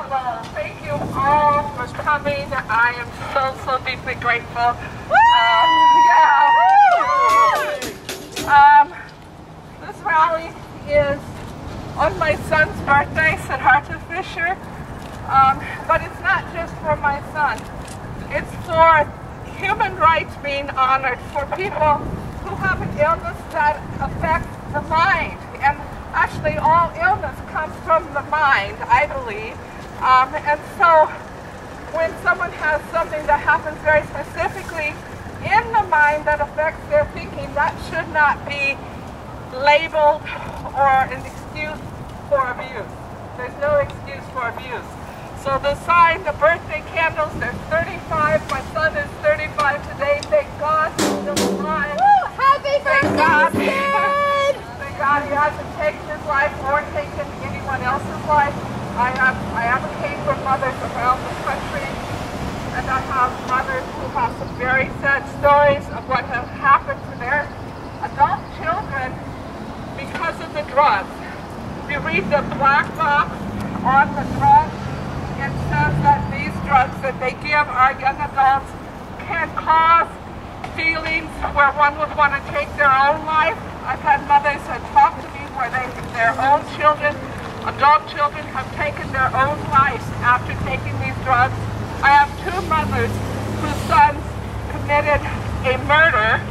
Well, thank you all for coming. I am so deeply grateful. This rally is on my son's birthday, Siddharta Fischer. But it's not just for my son. It's for human rights being honored, for people who have an illness that affects the mind. And actually all illness comes from the mind, I believe. And so when someone has something that happens very specifically in the mind that affects their thinking, that should not be labeled or an excuse for abuse. There's no excuse for abuse. So the sign, the birthday candles, there's 35. My son is 35 today. Thank God he's still alive. Woo! Happy birthday, kid! Thank God he hasn't taken his life or taken anyone else's life. I advocate for mothers around the country, and I have mothers who have some very sad stories of what has happened to their adult children because of the drugs. You read the black box on the drugs. It says that these drugs that they give our young adults can cause feelings where one would want to take their own life. I've had mothers that talk to me where their own children, adult children, have taken their own lives after taking these drugs. I have two mothers whose sons committed a murder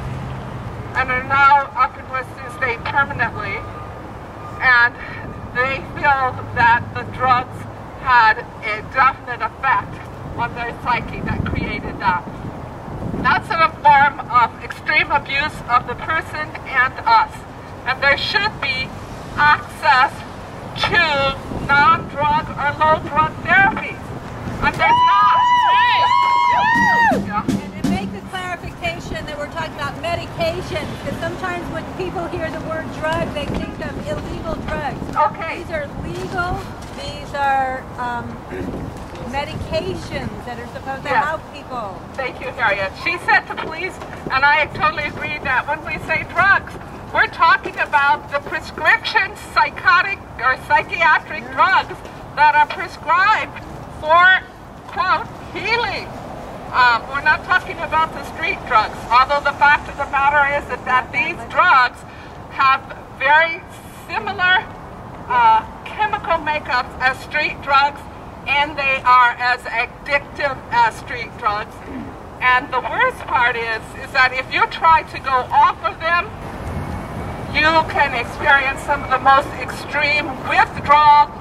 and are now up in Western State permanently, and they feel that the drugs had a definite effect on their psyche that created that. That's a form of extreme abuse of the person and us. And there should be access to non-drug or low-drug therapies. And there's not. Yeah. And to make the clarification that we're talking about medications, because sometimes when people hear the word drug, they think of illegal drugs. Okay. These are legal. These are medications that are supposed to help people. Thank you, Harriet. She said to police, and I totally agree, that when we say drugs, we're talking about the prescription psychotic or psychiatric drugs that are prescribed for, quote, healing. We're not talking about the street drugs, although the fact of the matter is that these drugs have very similar chemical makeups as street drugs, and they are as addictive as street drugs. And the worst part is that if you try to go off of them, you can experience some of the most extreme withdrawal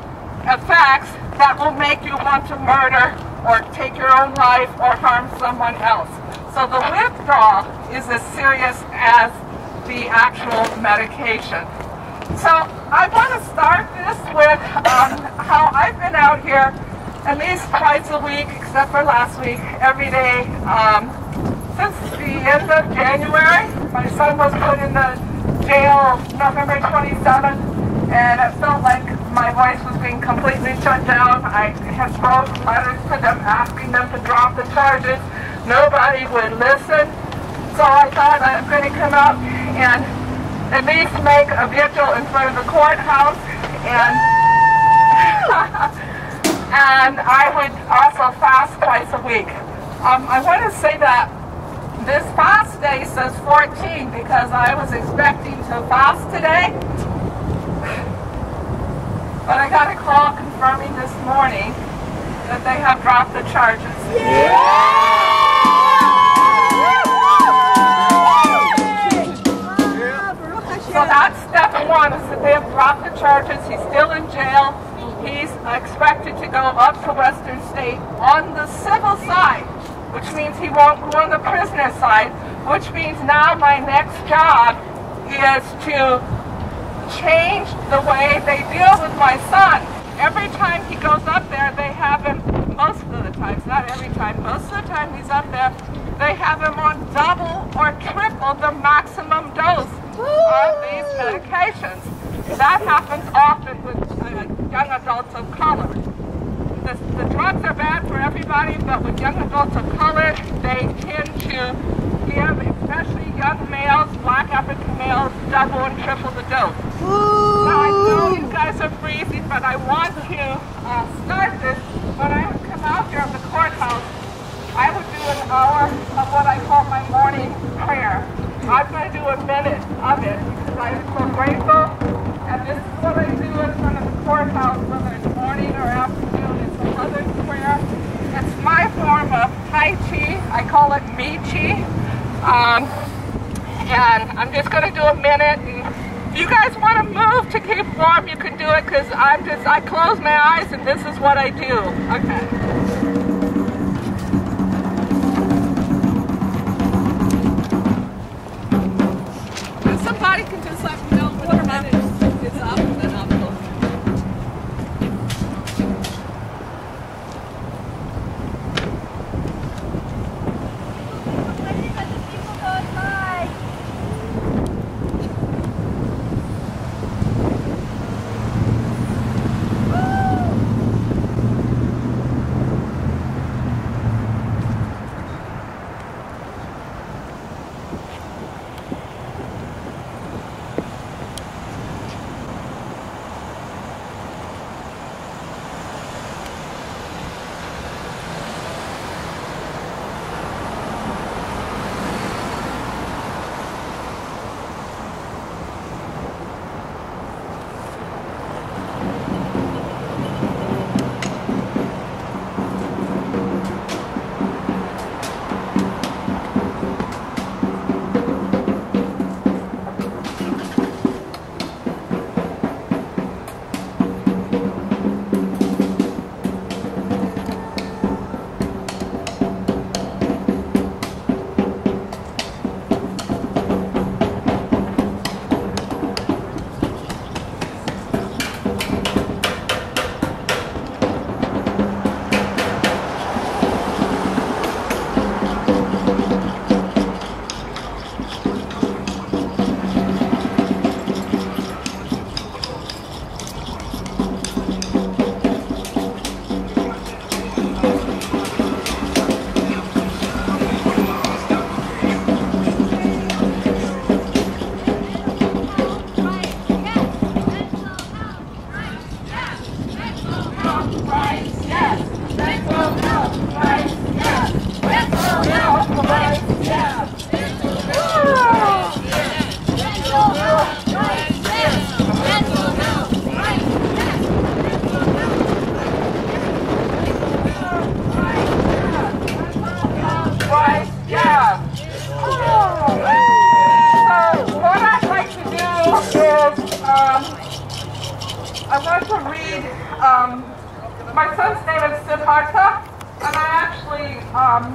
effects that will make you want to murder or take your own life or harm someone else. So the withdrawal is as serious as the actual medication. So I want to start this with how I've been out here at least twice a week, except for last week, every day since the end of January. My son was put in the jail November 27th, and it felt like my voice was being completely shut down. I had wrote letters to them asking them to drop the charges. Nobody would listen. So I thought I'm going to come out and at least make a vigil in front of the courthouse, and and I would also fast twice a week. I want to say that this fast day says 14 because I was expecting to fast today, but I got a call confirming this morning that they have dropped the charges. Yeah! So that's step one, is that they have dropped the charges. He's still in jail. He's expected to go up to Western State on the civil side, which means he won't go on the prisoner side, which means now my next job is to change the way they deal with my son. Every time he goes up there, they have him, most of the times, not every time, most of the time he's up there, they have him on double or triple the maximum dose of these medications. That happens often with young adults of color. The drugs are bad for everybody, but with young adults of color, they tend to give, especially young males, black African males, double and triple the dose. Now I know you guys are freezing, but I want to start this whether it's morning or afternoon. It's a southern prayer. It's my form of Tai Chi. I call it Mi Chi. And I'm just going to do a minute. And if you guys want to move to keep warm, you can do it, because I close my eyes and this is what I do. Okay. Somebody can just let me know when the minute is up, and then I'll go. I want to read, my son's name is Siddharta, and I actually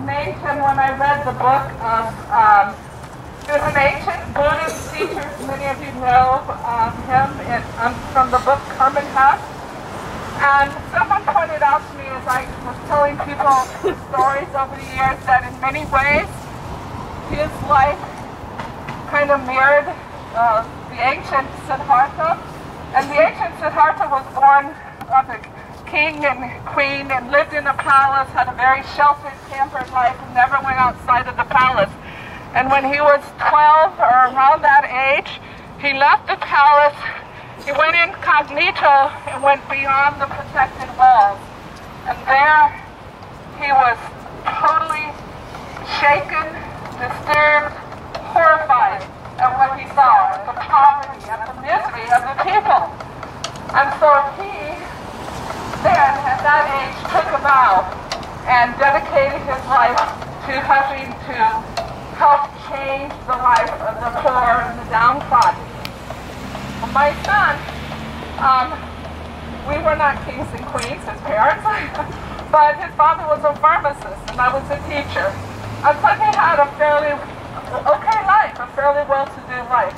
named him when I read the book of, there's an ancient Buddhist teacher, many of you know him, from the book Herman Hesse, and someone pointed out to me as I was telling people stories over the years that in many ways his life kind of mirrored the ancient Siddharta. And the ancient Siddharta was born of a king and queen and lived in a palace, had a very sheltered, pampered life, and never went outside of the palace. And when he was 12 or around that age, he left the palace, he went incognito and went beyond the protected walls. And there he was totally shaken, disturbed, horrified at what he saw, at the poverty, at the misery of the people. And so he then, at that age, took a vow and dedicated his life to helping to help change the life of the poor and the downtrodden. My son, we were not kings and queens, his parents, but his father was a pharmacist and I was a teacher. And so he had a fairly okay life, a fairly well-to-do life.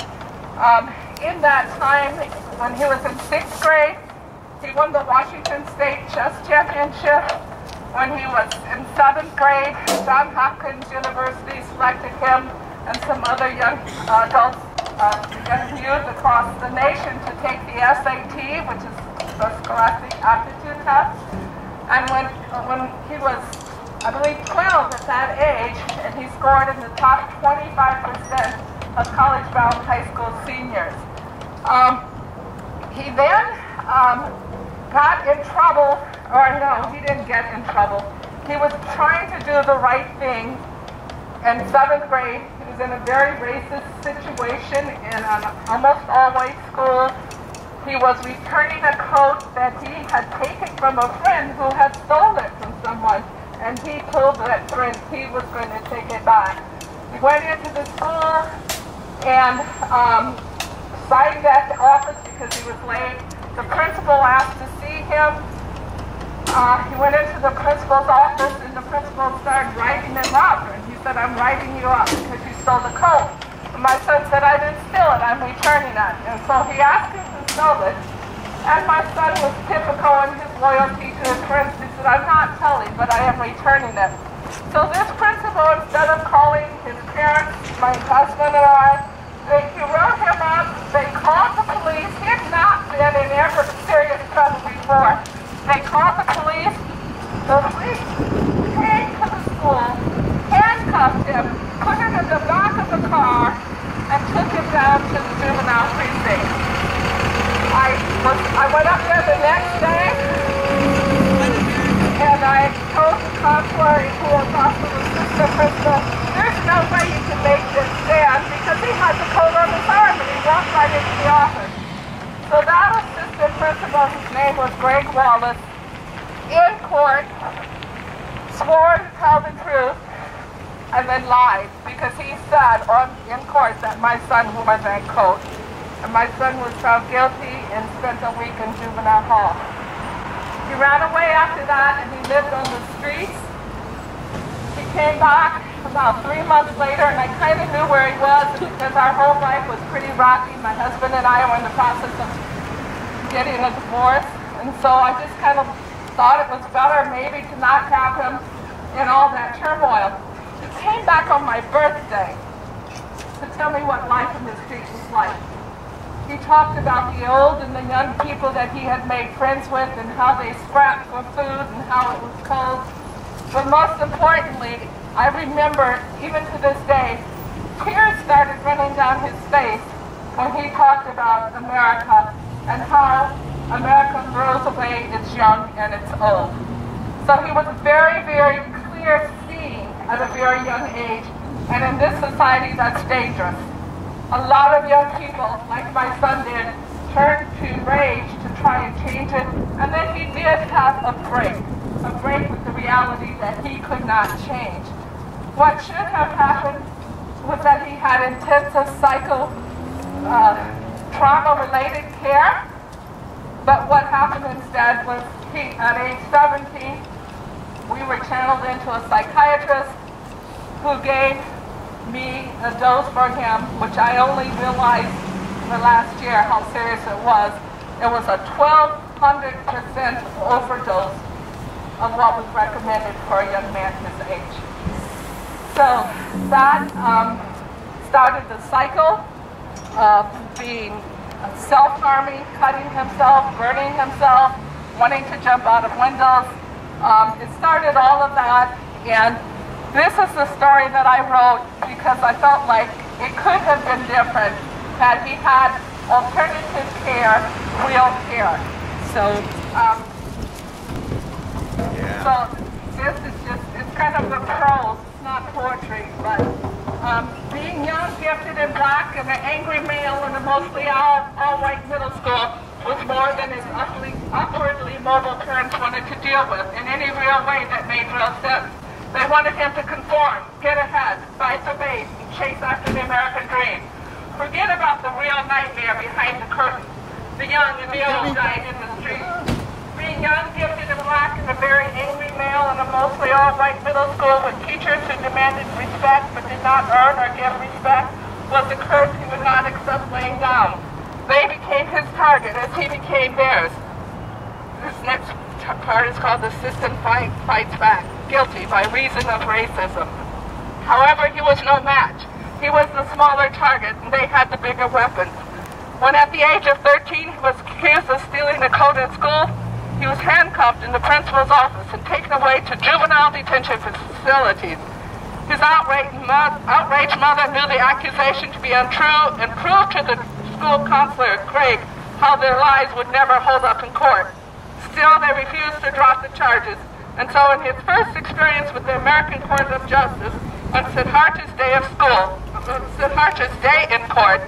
In that time, when he was in 6th grade, he won the Washington State Chess Championship. When he was in 7th grade, Johns Hopkins University selected him and some other young adults, young youth across the nation to take the SAT, which is the Scholastic Aptitude Test. And when he was, I believe, 12 at that age, and he scored in the top 25% of college-bound high school seniors. He then got in trouble, or no, he didn't get in trouble. He was trying to do the right thing in 7th grade. He was in a very racist situation in an almost all-white school. He was returning a coat that he had taken from a friend who had stolen it from someone, and he told that friend he was going to take it back. He went into the school and signed at the office because he was late. The principal asked to see him. He went into the principal's office, and the principal started writing him up. And he said, "I'm writing you up because you stole the coat." And my son said, "I didn't steal it. I'm returning it." And so he asked him who stole it. And my son was typical in his loyalty to his friends. He said, "I'm not telling, but I am returning it." So this principal, instead of calling his parents, my husband and I, he wrote him up. They called the police. He had not been in ever serious trouble before. They called the police. The police came to the school, handcuffed him, put him in the back of the car, and took him down to the juvenile precinct. I went up there the next day, and I told the counselor, who was also the assistant principal, there's no way you can make this stand because he had the coat on his arm and he walked right into the office. So that assistant principal, whose name was Greg Wallace, in court, swore to tell the truth and then lied because he said in court that my son wore that coat. And my son was found guilty and spent a week in juvenile hall. He ran away after that and he lived on the streets. He came back about 3 months later, and I kind of knew where he was because our whole life was pretty rocky. My husband and I were in the process of getting a divorce, and so I just kind of thought it was better maybe to not have him in all that turmoil. He came back on my birthday to tell me what life in the streets was like. He talked about the old and the young people that he had made friends with and how they scrapped for food and how it was cold. But most importantly, I remember, even to this day, tears started running down his face when he talked about America and how America throws away its young and its old. So he was very, very clear seeing at a very young age, and in this society that's dangerous. A lot of young people, like my son did, turned to rage to try and change it, and then he did have a break with the reality that he could not change. What should have happened was that he had intensive trauma-related care, but what happened instead was at age 17, we were channeled into a psychiatrist who gave me a dose for him, which I only realized the last year how serious it was. It was a 1,200% overdose of what was recommended for a young man his age. So that started the cycle of being self-harming, cutting himself, burning himself, wanting to jump out of windows. It started all of that, and this is the story that I wrote because I felt like it could have been different had he had alternative care, real care. So, so this is just, it's kind of a prose, it's not poetry, but being young, gifted, and black, and an angry male in a mostly all-white middle school was more than his upwardly mobile parents wanted to deal with in any real way that made real sense. They wanted him to conform, get ahead, fight the base, and chase after the American dream. Forget about the real nightmare behind the curtain. The young and the old died in the street. Being young, gifted, and black, and a very angry male in a mostly all-white middle school with teachers who demanded respect but did not earn or give respect was a curse he would not accept laying down. They became his target as he became theirs. This next part is called The System Fights Back. Guilty by reason of racism. However, he was no match. He was the smaller target, and they had the bigger weapons. When at the age of 13 he was accused of stealing a coat at school, he was handcuffed in the principal's office and taken away to juvenile detention facilities. His outraged mother knew the accusation to be untrue and proved to the school counselor, Craig, how their lies would never hold up in court. Still, they refused to drop the charges. And so in his first experience with the American Court of Justice, on Siddharta's day of school, Siddharta's day in court,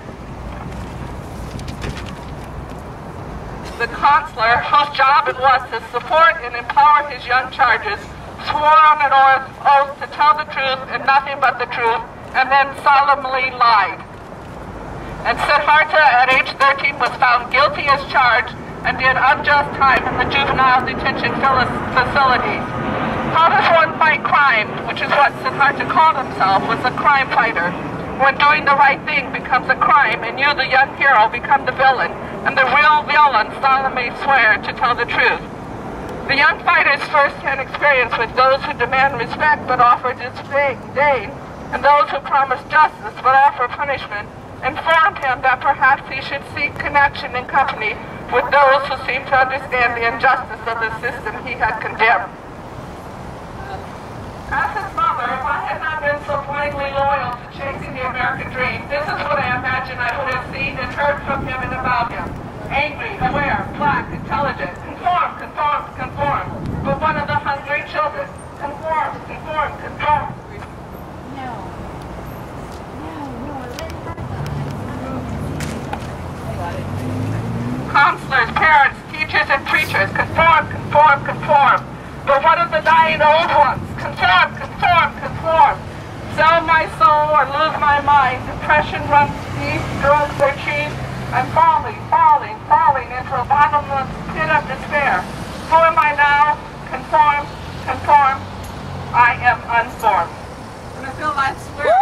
the consular, whose job it was to support and empower his young charges, swore on an oath to tell the truth and nothing but the truth, and then solemnly lied. And Siddharta, at age 13, was found guilty as charged and did unjust time in the juvenile detention facilities. How does one fight crime, which is what Siddharta called himself, was a crime fighter, when doing the right thing becomes a crime and you, the young hero, become the villain, and the real villain solemnly swear to tell the truth? The young fighter's first-hand experience with those who demand respect but offer disdain, and those who promise justice but offer punishment, informed him that perhaps he should seek connection and company with those who seem to understand the injustice of the system he had condemned. As his mother, if I had not been so blindly loyal to chasing the American dream, this is what I imagine I would have seen and heard from him and about him. Angry, aware, black, intelligent, conform, conform, conform. But one of the hungry children, conform, conform, conform. Counselors, parents, teachers, and preachers, conform, conform, conform. But what of the dying old ones? Conform, conform, conform. Sell my soul or lose my mind. Depression runs deep, drugs are cheap. I'm falling, falling, falling into a bottomless pit of despair. Who am I now? Conform, conform. I am unformed. And I feel like swear.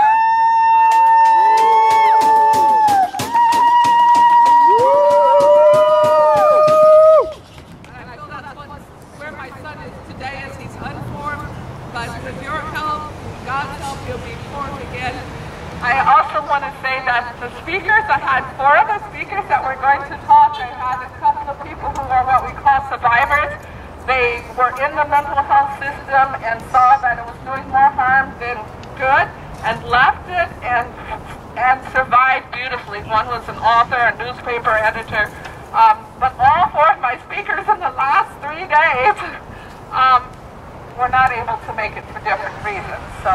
I also want to say that the speakers, I had 4 other speakers that were going to talk. I had a couple of people who are what we call survivors. They were in the mental health system and saw that it was doing more harm than good and left it and survived beautifully. One was an author, a newspaper editor. But all 4 of my speakers in the last 3 days were not able to make it for different reasons. So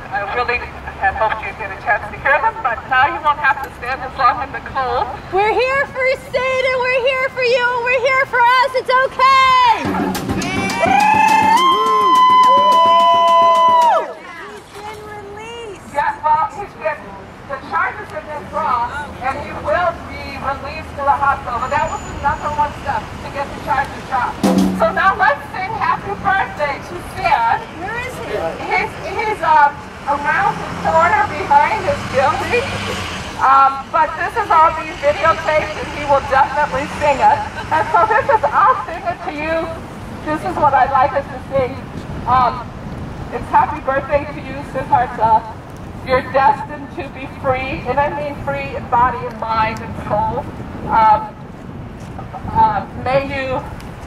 I really had hoped you'd get a chance to hear them, but now you won't have to stand as long in the cold. We're here for state and we're here for you and we're here for us. It's okay. He's been released. Yes, well, the charges have been dropped, and he will be released to the hospital. But that was the #1 step to get the charges dropped. So now let's sing happy birthday to Sid. Where is he? He's around the corner behind his building. But this is all being videotaped, and he will definitely sing it. And so I'll sing it to you. This is what I'd like us to sing. It's happy birthday to you, Siddharta. You're destined to be free, and I mean free in body and mind and soul.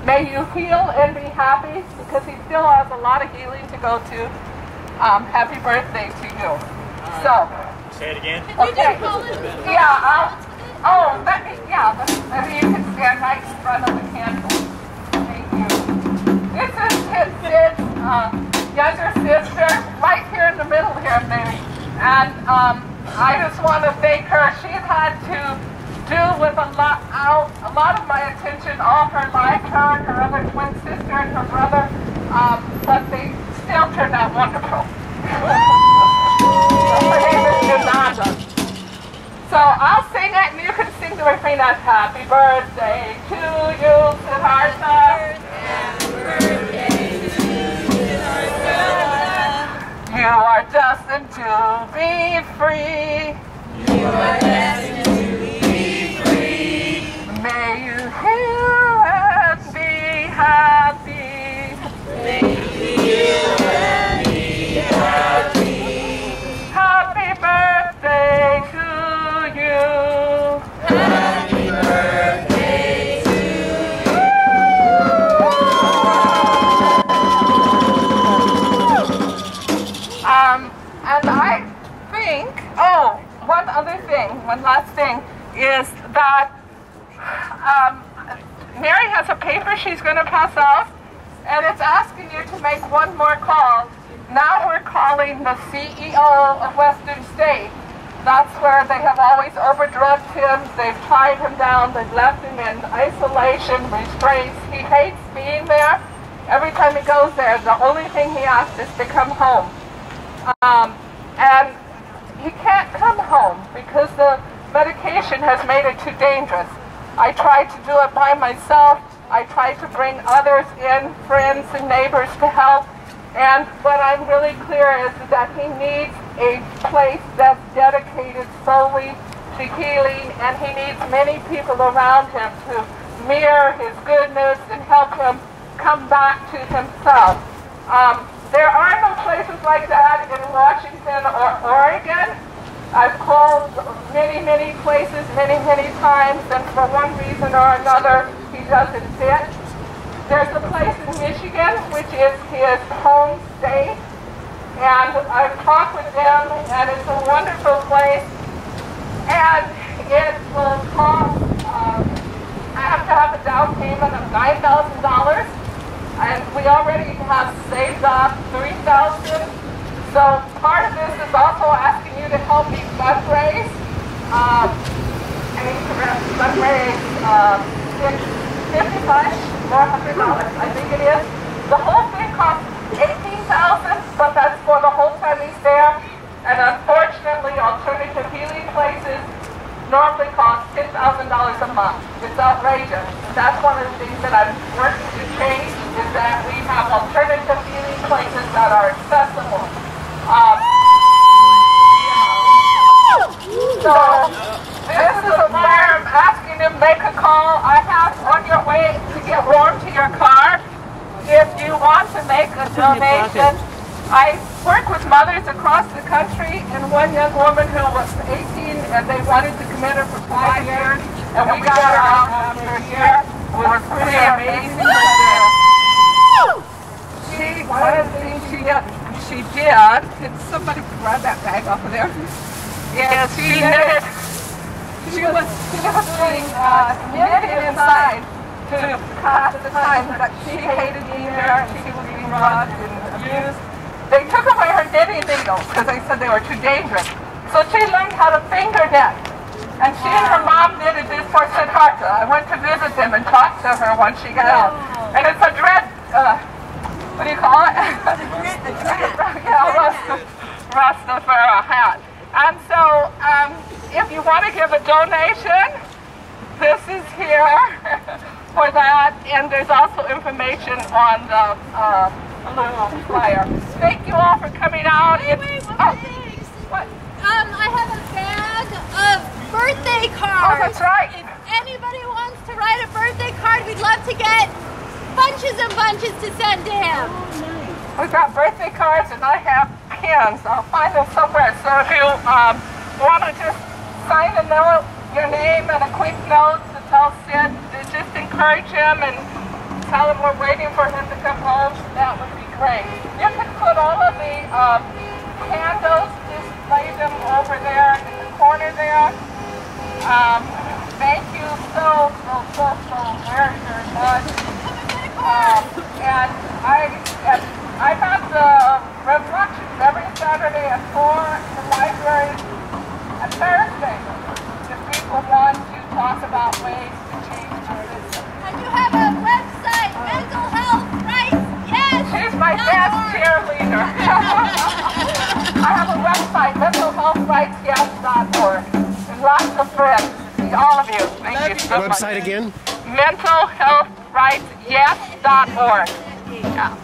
May you heal and be happy, because he still has a lot of healing to go to. Happy birthday to you. So. Say it again. Okay. Yeah. Maybe you can stand right in front of the candle. Thank you. This is Sid's younger sister, right here in the middle here, maybe. And I just want to thank her. She's had to do with a lot of my attention all her life, her and her other twin sister and her brother, but they still turned out wonderful. Her name is Yolanda. So I'll sing it and you can sing the refrain as happy birthday to you, Siddharta. Happy birthday to you, Siddharta. You are destined to be free. You are destined to be free. May you heal and be happy. May you heal and be happy. Happy birthday to you. Happy birthday to you. And I think, one last thing, is that Mary has a paper she's going to pass out, and it's asking you to make one more call. Now we're calling the CEO of Western State, That's where they have always overdrugged him. They've tied him down. They've left him in isolation, restraints. He hates being there. Every time he goes there, the only thing he asks is to come home. And he can't come home because the medication has made it too dangerous. I tried to do it by myself. I tried to bring others in, friends and neighbors to help. And what I'm really clear is that he needs a place that's dedicated solely to healing, and he needs many people around him to mirror his goodness and help him come back to himself. There are no places like that in Washington or Oregon. I've called many places, many times, and for one reason or another, he doesn't fit. There's a place in Michigan, which is his home state, and I've talked with them, and it's a wonderful place, and it will cost, I have to have a down payment of $9,000, and we already have saved up $3,000. So part of this is also asking you to help me fundraise. Fundraise $400, I think it is. The whole thing costs $18,000, but that's for the whole time he's there. And unfortunately, alternative healing places normally cost $10,000 a month. It's outrageous. That's one of the things that I'm working to change, is that we have alternative healing places that are accessible. So this is where I'm asking him to make a call. I have on your way to get warm to your car. If you want to make a donation, I work with mothers across the country, and one young woman who was 18 and they wanted to commit her for 5 years, and we got her out after a year. It was pretty amazing. One of the things she did, can somebody grab that bag off of there? Yes, she was doing knitting inside to pass the time, but she hated being there, and she was being drugged and abused. They took away her knitting needles because they said they were too dangerous. So she learned how to finger knit. And she and her mom knitted this for Siddharta. I went to visit them and talked to her once she got out. And it's a dread, what do you call it? Rastafari hat. And so, if you want to give a donation, this is here for that. And there's also information on the blue flyer. Thank you all for coming out. What? I have a bag of birthday cards. Oh, that's right. If anybody wants to write a birthday card, we'd love to get bunches and bunches to send to him. Oh, nice. We've got birthday cards, and I have pins. I'll find them somewhere. So if you want to just sign a note, your name, and a quick note to tell Sid, to just encourage him and tell him we're waiting for him to come home, that would be great. You can put all of the candles, just lay them over there in the corner there. Thank you so very much. And I have the reflections every Saturday at 4 in the library, and Thursday, if people want to talk about ways to change our system. And you have a website, Mental Health Rights Yes. She's my best cheerleader. I have a website, mentalhealthrightsyes.org, and lots of friends. All of you. Thank you so much. Website again? mentalhealthrightsyes.org. Yeah.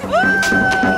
Woo!